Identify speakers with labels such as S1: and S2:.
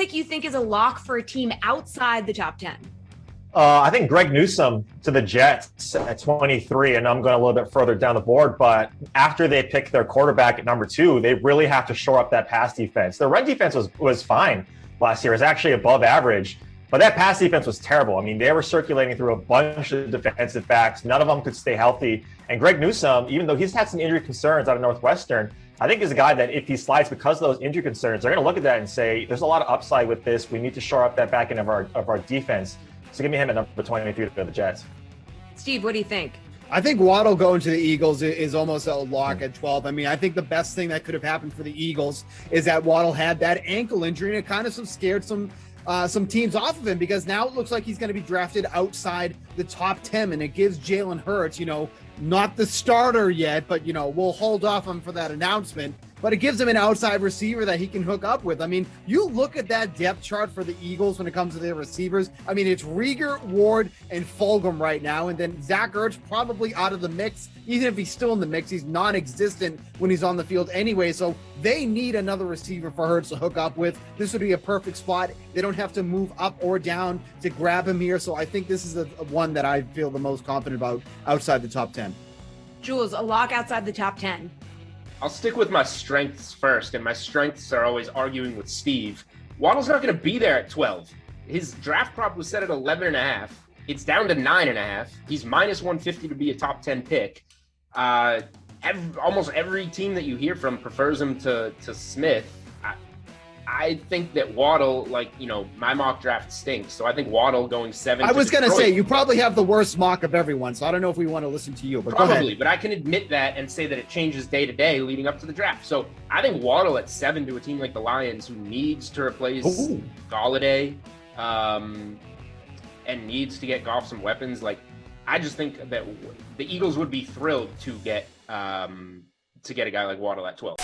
S1: pick you think is a lock for a team outside the top 10?
S2: I think Greg Newsome to the Jets at 23, and I'm going a little bit further down the board, but after they pick their quarterback at number 2, they really have to shore up that pass defense. Their run defense was fine last year. It was actually above average, but that pass defense was terrible. I mean, they were circulating through a bunch of defensive backs. None of them could stay healthy. And Greg Newsome, even though he's had some injury concerns out of Northwestern, I think is a guy that if he slides because of those injury concerns, they're going to look at that and say, there's a lot of upside with this. We need to shore up that back end of our defense. So give me him at number 23 for the Jets.
S1: Steve, what do you think?
S3: I think Waddle going to the Eagles is almost a lock at 12. I mean, I think the best thing that could have happened for the Eagles is that Waddle had that ankle injury, and it kind of scared some teams off of him, because now it looks like he's going to be drafted outside the top 10, and it gives Jalen Hurts, not the starter yet, but, we'll hold off on for that announcement. But it gives him an outside receiver that he can hook up with. I mean, you look at that depth chart for the Eagles when it comes to their receivers. I mean, it's Rieger, Ward, and Fulgham right now. And then Zach Ertz probably out of the mix. Even if he's still in the mix, he's non-existent when he's on the field anyway. So they need another receiver for Hurts to hook up with. This would be a perfect spot. They don't have to move up or down to grab him here. So I think this is a one that I feel the most confident about outside the top 10.
S1: Jules, a lock outside the top 10.
S4: I'll stick with my strengths first, and my strengths are always arguing with Steve. Waddle's not going to be there at 12. His draft prop was set at 11.5. It's down to 9.5. He's minus 150 to be a top 10 pick. Almost every team that you hear from prefers him to Smith. I think that Waddle, my mock draft stinks. So I think Waddle going 7.
S3: I was going to say, you probably have the worst mock of everyone. So I don't know if we want to listen to you, but
S4: probably,
S3: go ahead.
S4: But I can admit that and say that it changes day to day leading up to the draft. So I think Waddle at 7 to a team like the Lions, who needs to replace Galladay and needs to get Goff some weapons. I just think that the Eagles would be thrilled to get a guy like Waddle at 12.